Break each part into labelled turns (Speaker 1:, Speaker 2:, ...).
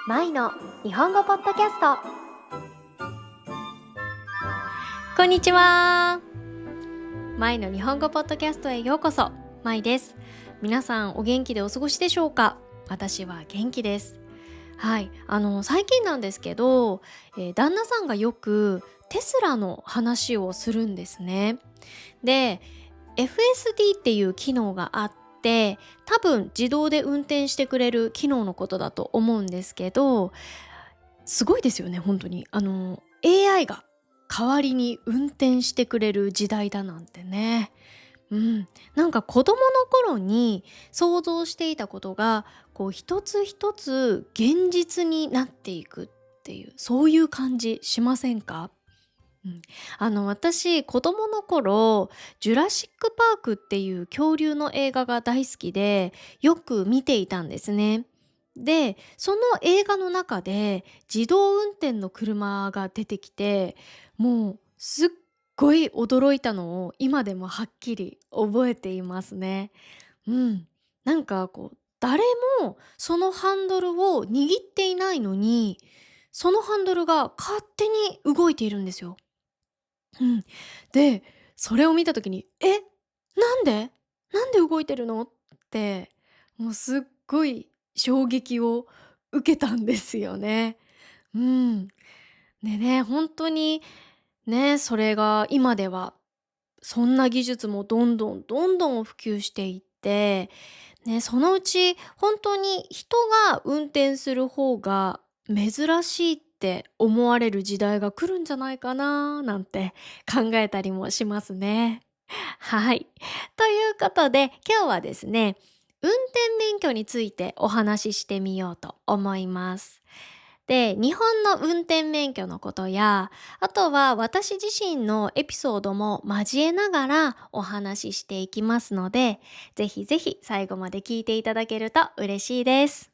Speaker 1: マイの日本語ポッドキャスト。こんにちは。マイの日本語ポッドキャストへようこそ。マイです。皆さんお元気でお過ごしでしょうか？私は元気です。はい、最近なんですけど、旦那さんがよくテスラの話をするんですね。で、FSD っていう機能があって、多分自動で運転してくれる機能のことだと思うんですけど、すごいですよね、本当に。AI が代わりに運転してくれる時代だなんてね。うん、なんか子供の頃に想像していたことがこう一つ一つ現実になっていくっていう、そういう感じしませんか？うん、私子供の頃ジュラシック・パークっていう恐竜の映画が大好きでよく見ていたんですね。でその映画の中で自動運転の車が出てきて、もうすっごい驚いたのを今でもはっきり覚えていますね。うん、なんかこう誰もそのハンドルを握っていないのに、そのハンドルが勝手に動いているんですよ。うん。で、それを見た時に、なんで？なんで動いてるの？って、もうすっごい衝撃を受けたんですよね。うん。でね、本当にね、それが今ではそんな技術もどんどんどんどん普及していって、ね、そのうち本当に人が運転する方が珍しいって思われる時代が来るんじゃないかななんて考えたりもしますね。はい。ということで今日はですね、運転免許についてお話ししてみようと思います。で、日本の運転免許のことや、あとは私自身のエピソードも交えながらお話ししていきますので、ぜひぜひ最後まで聞いていただけると嬉しいです。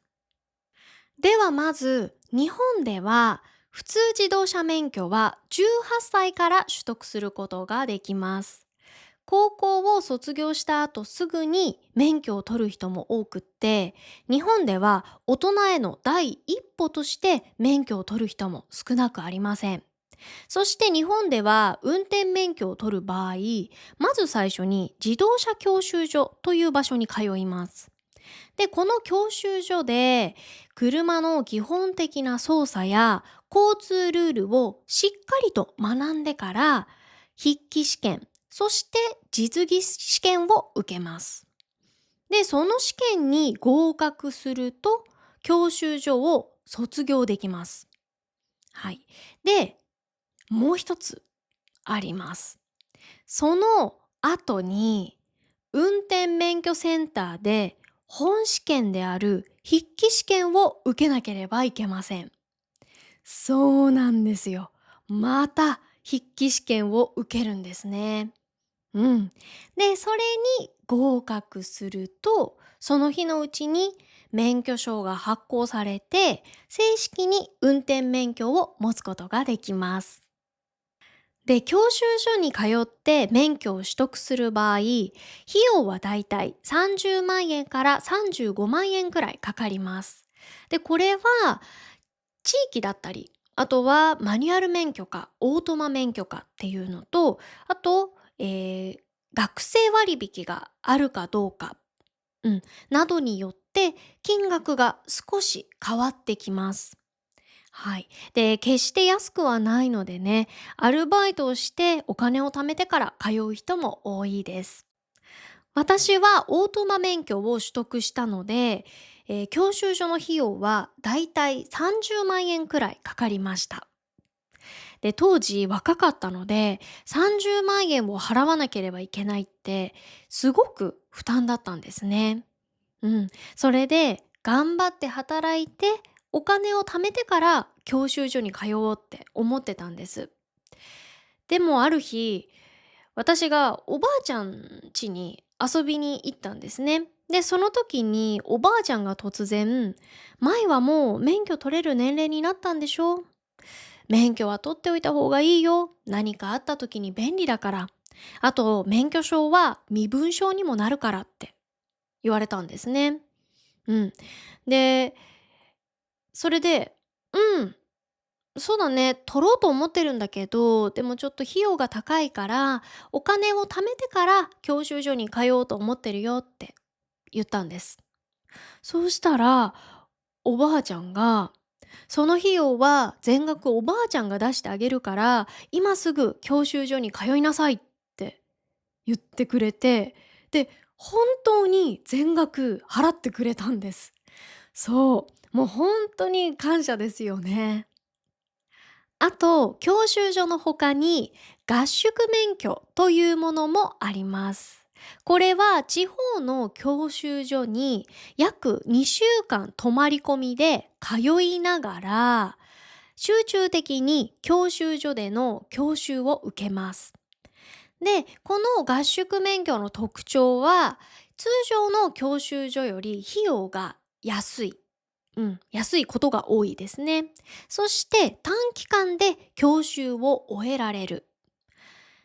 Speaker 1: ではまず、日本では普通自動車免許は18歳から取得することができます。高校を卒業した後すぐに免許を取る人も多くって、日本では大人への第一歩として免許を取る人も少なくありません。そして日本では運転免許を取る場合、まず最初に自動車教習所という場所に通います。で、この教習所で車の基本的な操作や交通ルールをしっかりと学んでから、筆記試験、そして実技試験を受けます。で、その試験に合格すると教習所を卒業できます。はい。で、もう一つあります。その後に運転免許センターで本試験である筆記試験を受けなければいけません。そうなんですよ。また筆記試験を受けるんですね。うん。で、それに合格すると、その日のうちに免許証が発行されて、正式に運転免許を持つことができます。で、教習所に通って免許を取得する場合、費用はだいたい30万円から35万円くらいかかります。で、これは地域だったり、あとはマニュアル免許かオートマ免許かっていうのと、あと、学生割引があるかどうか、うん、などによって金額が少し変わってきます。はい。で、決して安くはないのでね、アルバイトをしてお金を貯めてから通う人も多いです。私はオートマ免許を取得したので、教習所の費用はだいたい30万円くらいかかりました。で、当時若かったので、30万円を払わなければいけないって、すごく負担だったんですね。うん。それで、頑張って働いて、お金を貯めてから教習所に通おうって思ってたんです。でもある日、私がおばあちゃん家に遊びに行ったんですね。で、その時におばあちゃんが突然、前はもう免許取れる年齢になったんでしょ？免許は取っておいた方がいいよ。何かあった時に便利だから。あと、免許証は身分証にもなるからって言われたんですね。うん。で、それで、うん、そうだね、取ろうと思ってるんだけど、でもちょっと費用が高いから、お金を貯めてから教習所に通おうと思ってるよって言ったんです。そうしたら、おばあちゃんが、その費用は全額おばあちゃんが出してあげるから、今すぐ教習所に通いなさいって言ってくれて、で、本当に全額払ってくれたんです。そう、もう本当に感謝ですよね。あと、教習所の他に合宿免許というものもあります。これは地方の教習所に約2週間泊まり込みで通いながら、集中的に教習所での教習を受けます。で、この合宿免許の特徴は、通常の教習所より費用が安い。安いことが多いですね。そして短期間で教習を終えられる。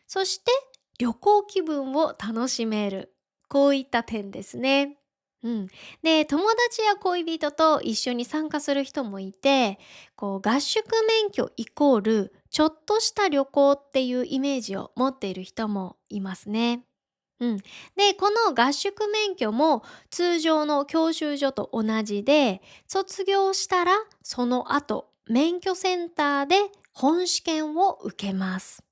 Speaker 1: そして旅行気分を楽しめる。こういった点ですね。うん。で、友達や恋人と一緒に参加する人もいて、合宿免許イコールちょっとした旅行っていうイメージを持っている人もいますね。うん。で、この合宿免許も通常の教習所と同じで、卒業したらその後、免許センターで本試験を受けます。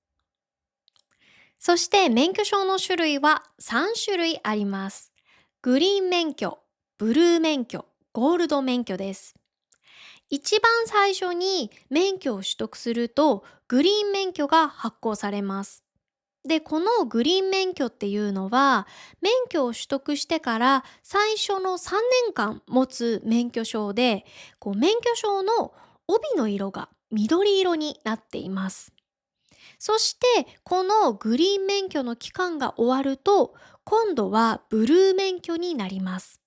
Speaker 1: そして免許証の種類は3種類あります。グリーン免許、ブルー免許、ゴールド免許です。一番最初に免許を取得すると、グリーン免許が発行されます。で、このグリーン免許っていうのは、免許を取得してから最初の3年間持つ免許証で、免許証の帯の色が緑色になっています。そして、このグリーン免許の期間が終わると、今度はブルー免許になります。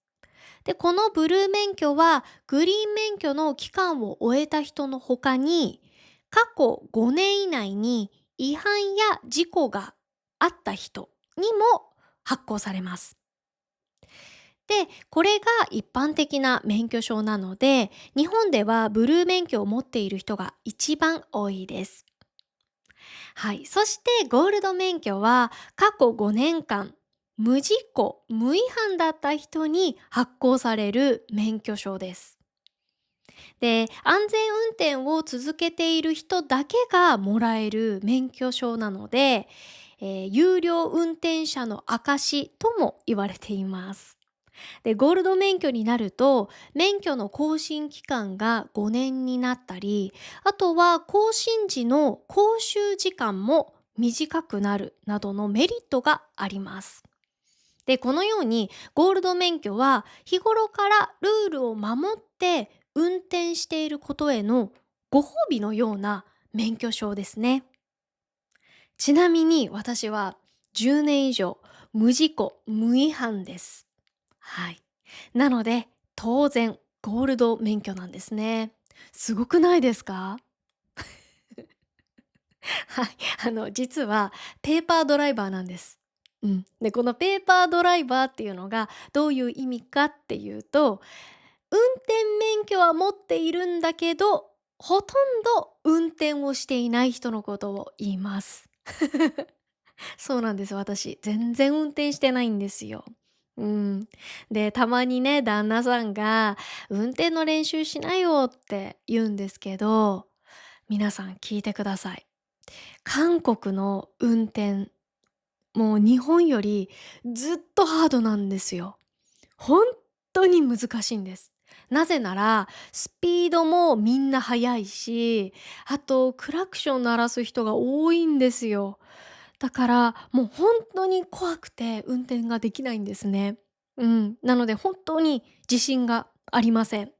Speaker 1: で、このブルー免許は、グリーン免許の期間を終えた人の他に、過去5年以内に違反や事故があった人にも発行されます。で、これが一般的な免許証なので、日本ではブルー免許を持っている人が一番多いです。はい。そしてゴールド免許は過去5年間無事故、無違反だった人に発行される免許証です。で、安全運転を続けている人だけがもらえる免許証なので、有料運転者の証とも言われています。で、ゴールド免許になると、免許の更新期間が5年になったり、あとは更新時の講習時間も短くなるなどのメリットがあります。で、このようにゴールド免許は日頃からルールを守って運転していることへのご褒美のような免許証ですね。ちなみに私は10年以上無事故無違反です。はい。なので、当然ゴールド免許なんですね。すごくないですか？はい。実はペーパードライバーなんです。うん。で、このペーパードライバーっていうのがどういう意味かっていうと、運転免許は持っているんだけど、ほとんど運転をしていない人のことを言います。そうなんです、私。全然運転してないんですよ。うん。で、たまにね、旦那さんが「運転の練習しなよ」って言うんですけど、皆さん聞いてください。韓国の運転、もう日本よりずっとハードなんですよ。本当に難しいんです。なぜなら、スピードもみんな速いし、あとクラクション鳴らす人が多いんですよ。だから、もう本当に怖くて運転ができないんですね。うん。なので本当に自信がありません。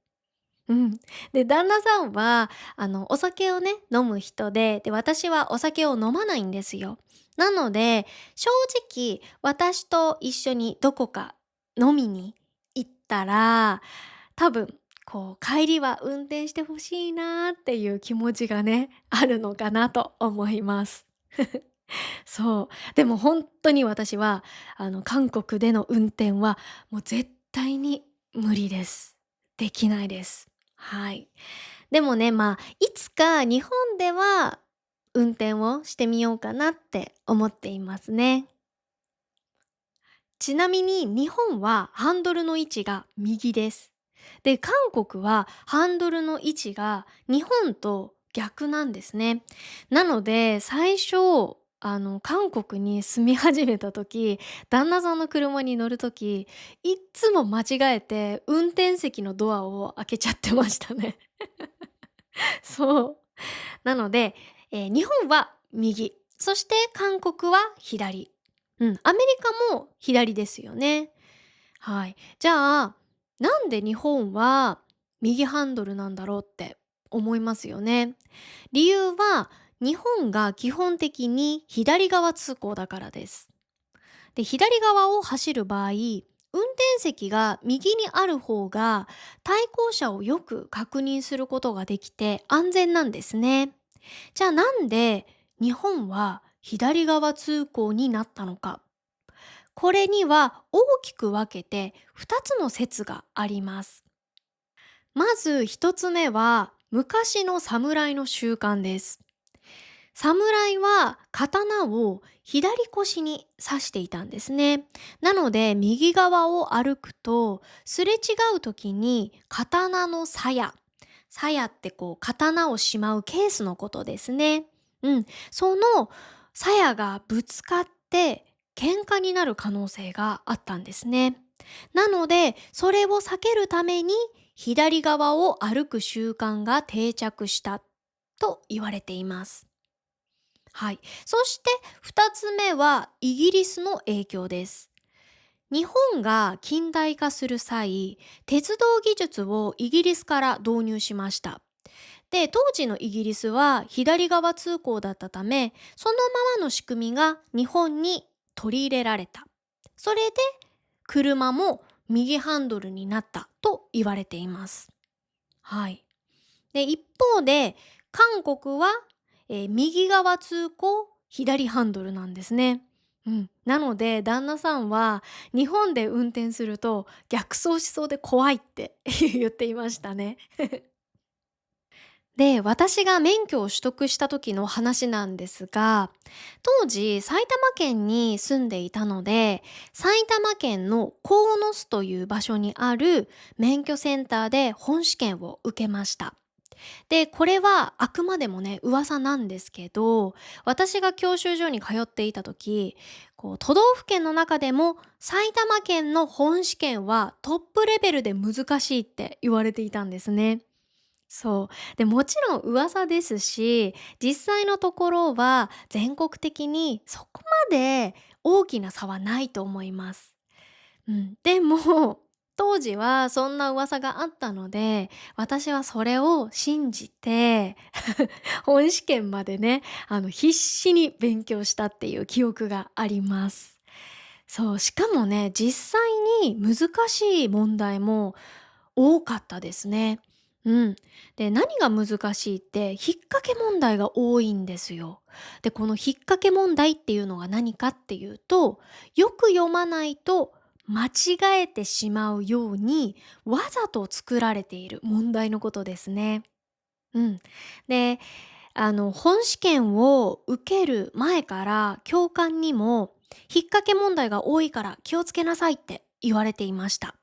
Speaker 1: うん。で、旦那さんは、お酒をね、飲む人で、私はお酒を飲まないんですよ。なので、正直、私と一緒にどこか飲みに行ったら、多分、帰りは運転してほしいなっていう気持ちがね、あるのかなと思います。そう。でも本当に私は、韓国での運転はもう絶対に無理です。できないです。はい。でもね、いつか日本では運転をしてみようかなって思っていますね。ちなみに日本はハンドルの位置が右です。で、韓国はハンドルの位置が日本と逆なんですね。なので、最初、韓国に住み始めた時、旦那さんの車に乗る時、いっつも間違えて運転席のドアを開けちゃってましたね。そう。なので、日本は右、そして韓国は左。うん、アメリカも左ですよね。はい。じゃあ、なんで日本は右ハンドルなんだろうって思いますよね。理由は、日本が基本的に左側通行だからです。で、左側を走る場合、運転席が右にある方が対向車をよく確認することができて安全なんですね。じゃあなんで日本は左側通行になったのか。これには大きく分けて2つの説があります。まず1つ目は昔の侍の習慣です。侍は刀を左腰に刺していたんですね。なので右側を歩くとすれ違う時に刀の鞘。鞘って刀をしまうケースのことですね。うん。その鞘がぶつかって喧嘩になる可能性があったんですね。なのでそれを避けるために左側を歩く習慣が定着したと言われています。はい。そして2つ目はイギリスの影響です。日本が近代化する際、鉄道技術をイギリスから導入しました。で、当時のイギリスは左側通行だったため、そのままの仕組みが日本に取り入れられた。それで車も右ハンドルになったと言われています。はい。で、一方で、韓国は、右側通行、左ハンドルなんですね。うん。なので、旦那さんは日本で運転すると逆走しそうで怖いって言っていましたね。で、私が免許を取得した時の話なんですが、当時埼玉県に住んでいたので、埼玉県の鴻巣という場所にある免許センターで本試験を受けました。で、これはあくまでもね、噂なんですけど、私が教習所に通っていた時、都道府県の中でも埼玉県の本試験はトップレベルで難しいって言われていたんですね。そう。で、もちろん噂ですし、実際のところは全国的にそこまで大きな差はないと思います。うん。でも、当時はそんな噂があったので、私はそれを信じて本試験までね、必死に勉強したっていう記憶があります。そう、しかもね、実際に難しい問題も多かったですね。うん。で、何が難しいって、引っ掛け問題が多いんですよ。で、この引っ掛け問題っていうのが何かっていうと、よく読まないと間違えてしまうように、わざと作られている問題のことですね。うん。で、本試験を受ける前から教官にも、引っ掛け問題が多いから気をつけなさいって言われていました。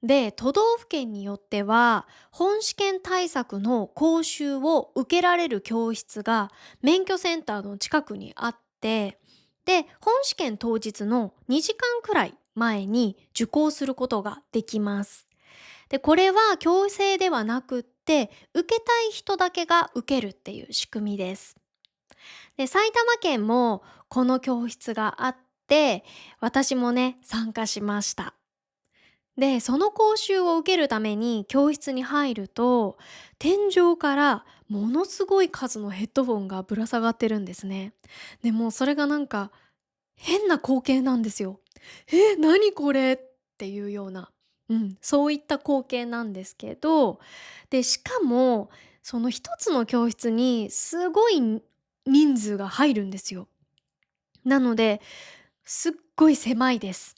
Speaker 1: で、都道府県によっては、本試験対策の講習を受けられる教室が免許センターの近くにあって、で、本試験当日の2時間くらい前に受講することができます。で、これは強制ではなくって、受けたい人だけが受けるっていう仕組みです。で、埼玉県もこの教室があって、私もね、参加しました。で、その講習を受けるために教室に入ると、天井からものすごい数のヘッドフォンがぶら下がってるんですね。でもそれがなんか変な光景なんですよ。何これっていうような、そういった光景なんですけど、で、しかもその一つの教室にすごい人数が入るんですよ。なので、すっごい狭いです。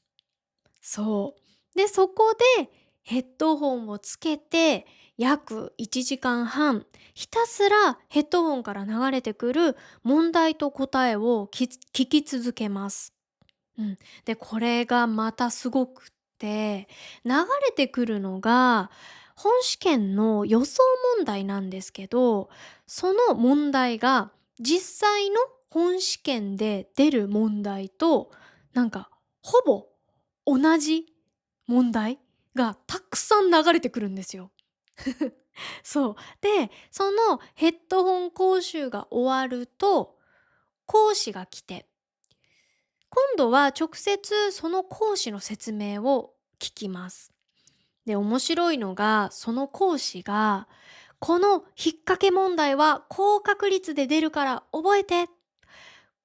Speaker 1: そう。で、そこでヘッドホンをつけて約1時間半、ひたすらヘッドホンから流れてくる問題と答えを聞き続けます。うん。で、これがまたすごくって、流れてくるのが本試験の予想問題なんですけど、その問題が実際の本試験で出る問題と、なんかほぼ同じ問題がたくさん流れてくるんですよ。そう。で、そのヘッドホン講習が終わると、講師が来て、今度は直接その講師の説明を聞きます。で、面白いのが、その講師が、この引っ掛け問題は高確率で出るから覚えて。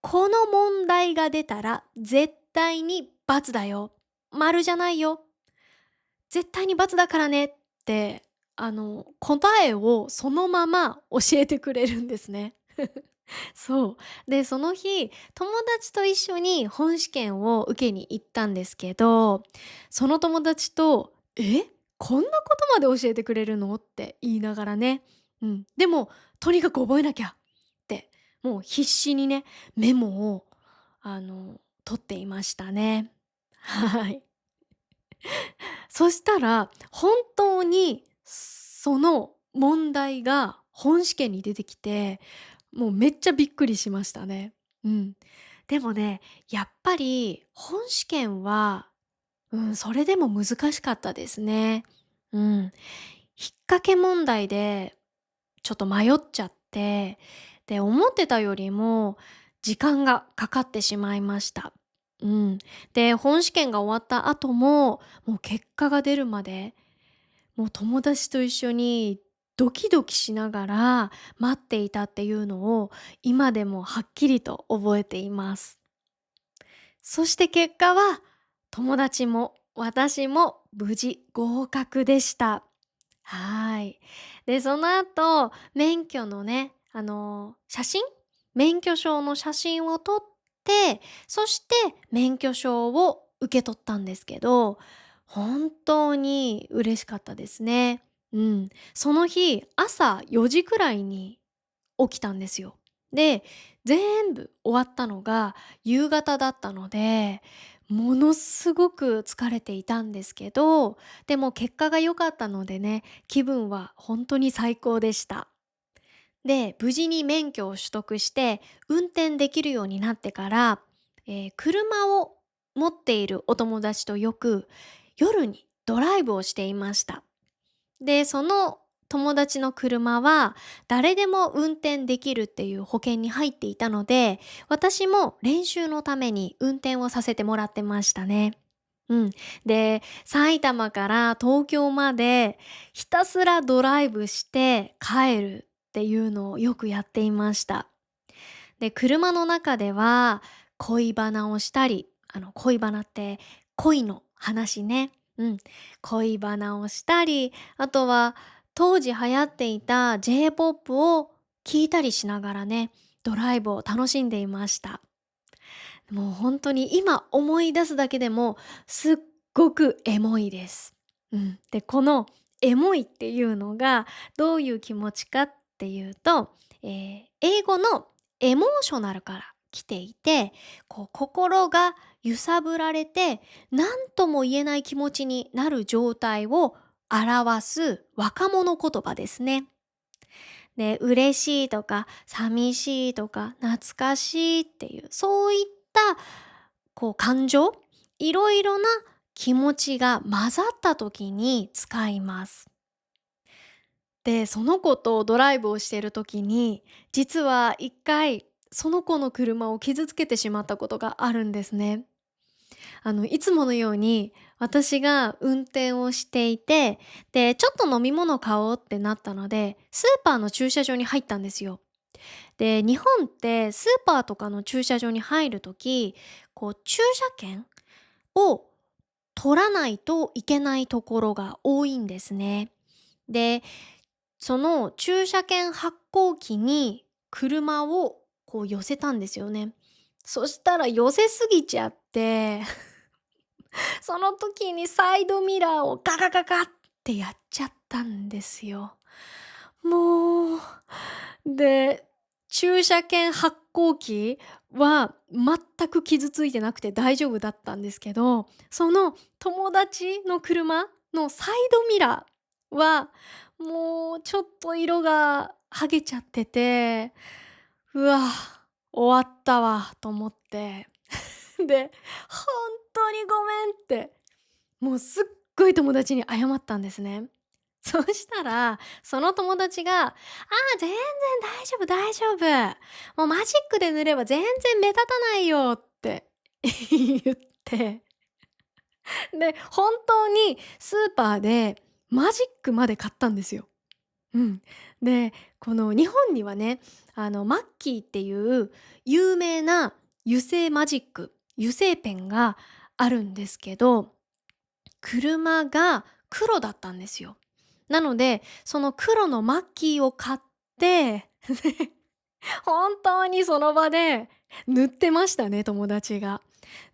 Speaker 1: この問題が出たら絶対に×だよ。丸じゃないよ。絶対に×だからねって、答えをそのまま教えてくれるんですね。そう。で、その日、友達と一緒に本試験を受けに行ったんですけど、その友達と、こんなことまで教えてくれるのって言いながらね。うん。でも、とにかく覚えなきゃって、もう必死にね、メモを、取っていましたね。はい。そしたら、本当にその問題が本試験に出てきて、もうめっちゃびっくりしましたね。うん。でもね、やっぱり本試験は、それでも難しかったですね。うん。引っ掛け問題でちょっと迷っちゃって、で、思ってたよりも時間がかかってしまいました。うん。で、本試験が終わった後も、もう結果が出るまで、もう友達と一緒にドキドキしながら待っていたっていうのを今でもはっきりと覚えています。そして結果は友達も私も無事合格でした。はい。で、その後、免許のね、写真免許証の写真を撮って、そして免許証を受け取ったんですけど、本当に嬉しかったですね。うん。その日、朝4時くらいに起きたんですよ。で、全部終わったのが夕方だったので、ものすごく疲れていたんですけど、でも結果が良かったのでね、気分は本当に最高でした。で、無事に免許を取得して運転できるようになってから、車を持っているお友達とよく夜にドライブをしていました。で、その友達の車は誰でも運転できるっていう保険に入っていたので、私も練習のために運転をさせてもらってましたね。うん。で、埼玉から東京までひたすらドライブして帰るっていうのをよくやっていました。で、車の中では恋バナをしたり、恋バナって恋の話ね。うん。恋バナをしたり、あとは当時流行っていた J-POP を聴いたりしながらね、ドライブを楽しんでいました。もう本当に今思い出すだけでもすっごくエモいです。うん。で、このエモいっていうのがどういう気持ちかっていうと、英語のエモーショナルから来ていて、こう心が揺さぶられて何とも言えない気持ちになる状態を表す若者言葉ですね。で、嬉しいとか寂しいとか懐かしいっていう、そういった感情、いろいろな気持ちが混ざった時に使います。で、その子とドライブをしている時に、実は一回その子の車を傷つけてしまったことがあるんですね。いつものように私が運転をしていて、で、ちょっと飲み物買おうってなったので、スーパーの駐車場に入ったんですよ。で、日本ってスーパーとかの駐車場に入るとき、駐車券を取らないといけないところが多いんですね。で、その駐車券発行機に車を寄せたんですよね。そしたら寄せすぎちゃってその時にサイドミラーをガガガガってやっちゃったんですよ。もう、で、駐車券発行機は全く傷ついてなくて大丈夫だったんですけど、その友達の車のサイドミラーは、もうちょっと色が剥げちゃってて、うわ、終わったわと思って、で、「ほんとにごめん」って、もうすっごい友達に謝ったんですね。そしたら、その友達が、「ああ、全然大丈夫大丈夫。もうマジックで塗れば全然目立たないよ」って言って、で、本当にスーパーでマジックまで買ったんですよ。うん。で、この日本にはね、マッキーっていう有名な油性マジック、油性ペンがあるんですけど、車が黒だったんですよ。なので、その黒のマッキーを買って、で、本当にその場で塗ってましたね、友達が。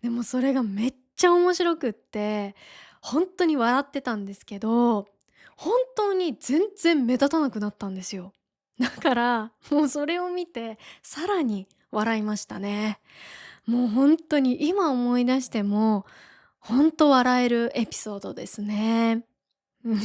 Speaker 1: でもそれがめっちゃ面白くって、本当に笑ってたんですけど、本当に全然目立たなくなったんですよ。だから、もうそれを見てさらに笑いましたね。もう本当に今思い出しても、本当笑えるエピソードですね。うん。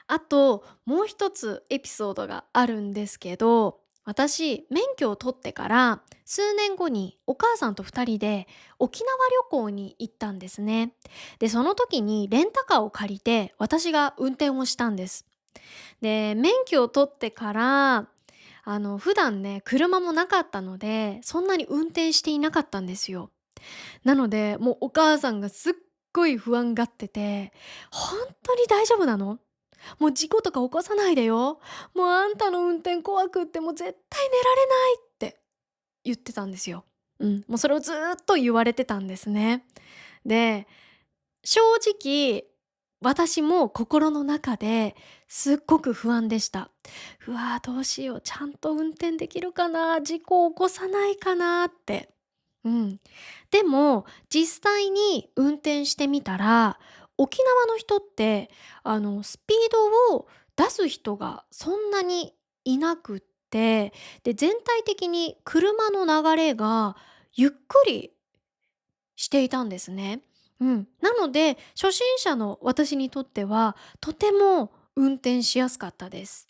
Speaker 1: あと、もう一つエピソードがあるんですけど、私、免許を取ってから数年後にお母さんと二人で沖縄旅行に行ったんですね。で、その時にレンタカーを借りて私が運転をしたんです。で、免許を取ってから、普段ね、車もなかったので、そんなに運転していなかったんですよ。なので、もうお母さんがすっごい不安がってて、「本当に大丈夫なの？もう事故とか起こさないでよ。もうあんたの運転怖くってもう絶対寝られない」って言ってたんですよ。うん、もうそれをずっと言われてたんですね。で、正直、私も心の中ですっごく不安でした。うわー、どうしよう、ちゃんと運転できるかな、事故を起こさないかなって。うん。でも、実際に運転してみたら、沖縄の人って、スピードを出す人がそんなにいなくって、で、全体的に車の流れがゆっくりしていたんですね。うん。なので、初心者の私にとっては、とても運転しやすかったです。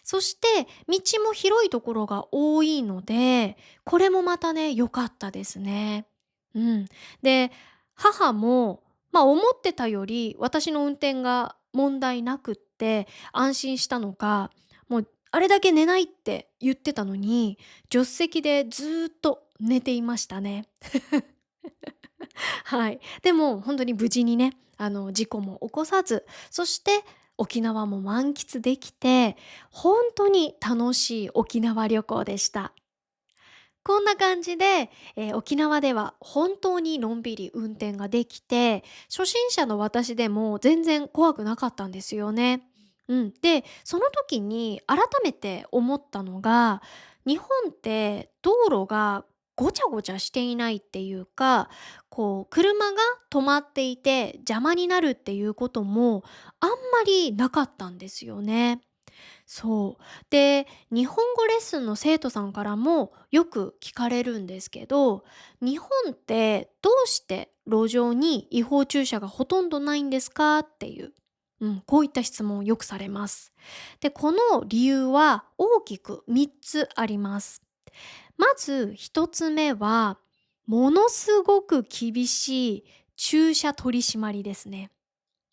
Speaker 1: そして、道も広いところが多いので、これもまたね、良かったですね。うん。で、母も、思ってたより私の運転が問題なくって安心したのか、もうあれだけ寝ないって言ってたのに、助手席でずーっと寝ていましたね。はい。でも本当に無事にね、事故も起こさず、そして沖縄も満喫できて、本当に楽しい沖縄旅行でした。こんな感じで、沖縄では本当にのんびり運転ができて、初心者の私でも全然怖くなかったんですよね。うん。で、その時に改めて思ったのが、日本って道路がごちゃごちゃしていないっていうか、こう車が止まっていて邪魔になるっていうこともあんまりなかったんですよね。そう。で、日本語レッスンの生徒さんからもよく聞かれるんですけど、日本ってどうして路上に違法駐車がほとんどないんですかっていう、こういった質問をよくされます。で、この理由は大きく3つあります。まず1つ目は、ものすごく厳しい駐車取り締まりですね。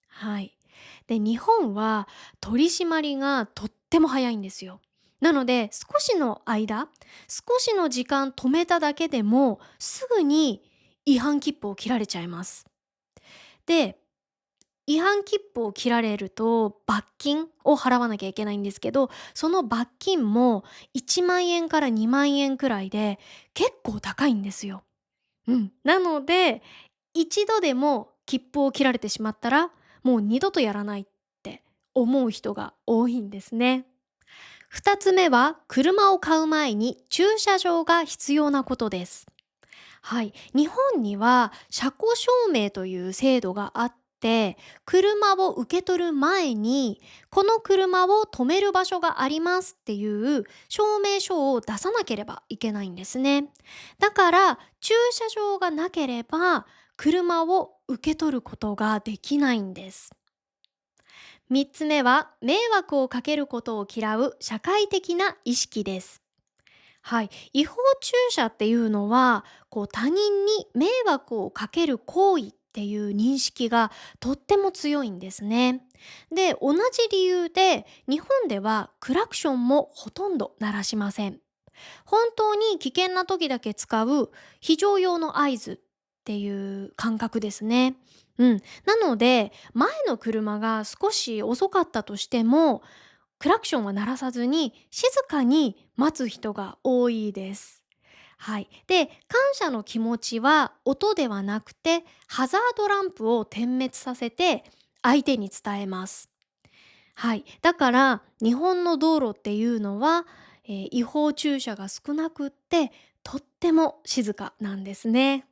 Speaker 1: はい。で、日本は取り締まりがとっても早いんですよ。なので、少しの間、少しの時間止めただけでも、すぐに違反切符を切られちゃいます。で、違反切符を切られると罰金を払わなきゃいけないんですけど、その罰金も1万円から2万円くらいで結構高いんですよ。うん。なので、一度でも切符を切られてしまったら、もう二度とやらないって思う人が多いんですね。二つ目は、車を買う前に駐車場が必要なことです。はい、日本には車庫証明という制度があって、車を受け取る前にこの車を止める場所がありますっていう証明書を出さなければいけないんですね。だから駐車場がなければ車を受け取ることができないんです。3つ目は迷惑をかけることを嫌う社会的な意識です。はい、違法駐車っていうのは他人に迷惑をかける行為っていう認識がとっても強いんですね。で、同じ理由で日本ではクラクションもほとんど鳴らしません。本当に危険な時だけ使う非常用の合図っていう感覚ですね。なので前の車が少し遅かったとしてもクラクションは鳴らさずに静かに待つ人が多いです。はい。で、感謝の気持ちは音ではなくてハザードランプを点滅させて相手に伝えます。はい。だから日本の道路っていうのは、違法駐車が少なくってとっても静かなんですね。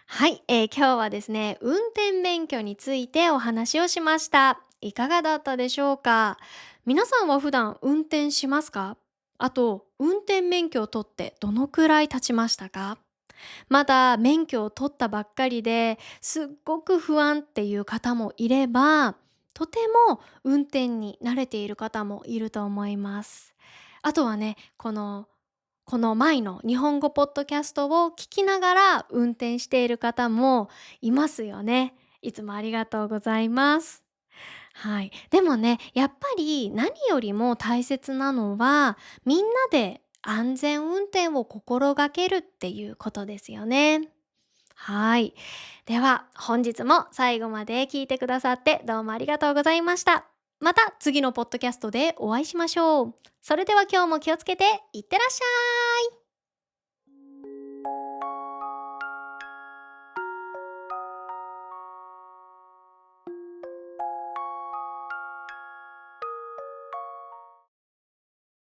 Speaker 1: はい、今日はですね、運転免許についてお話をしました。いかがだったでしょうか？皆さんは普段運転しますか？あと、運転免許を取ってどのくらい経ちましたか？まだ免許を取ったばっかりですっごく不安っていう方もいれば、とても運転に慣れている方もいると思います。あとはね、この前の日本語ポッドキャストを聞きながら運転している方もいますよね。いつもありがとうございます。はい。でもね、やっぱり何よりも大切なのは、みんなで安全運転を心がけるっていうことですよね。はい。では、本日も最後まで聞いてくださってどうもありがとうございました。また次のポッドキャストでお会いしましょう。それでは今日も気をつけていってらっしゃい。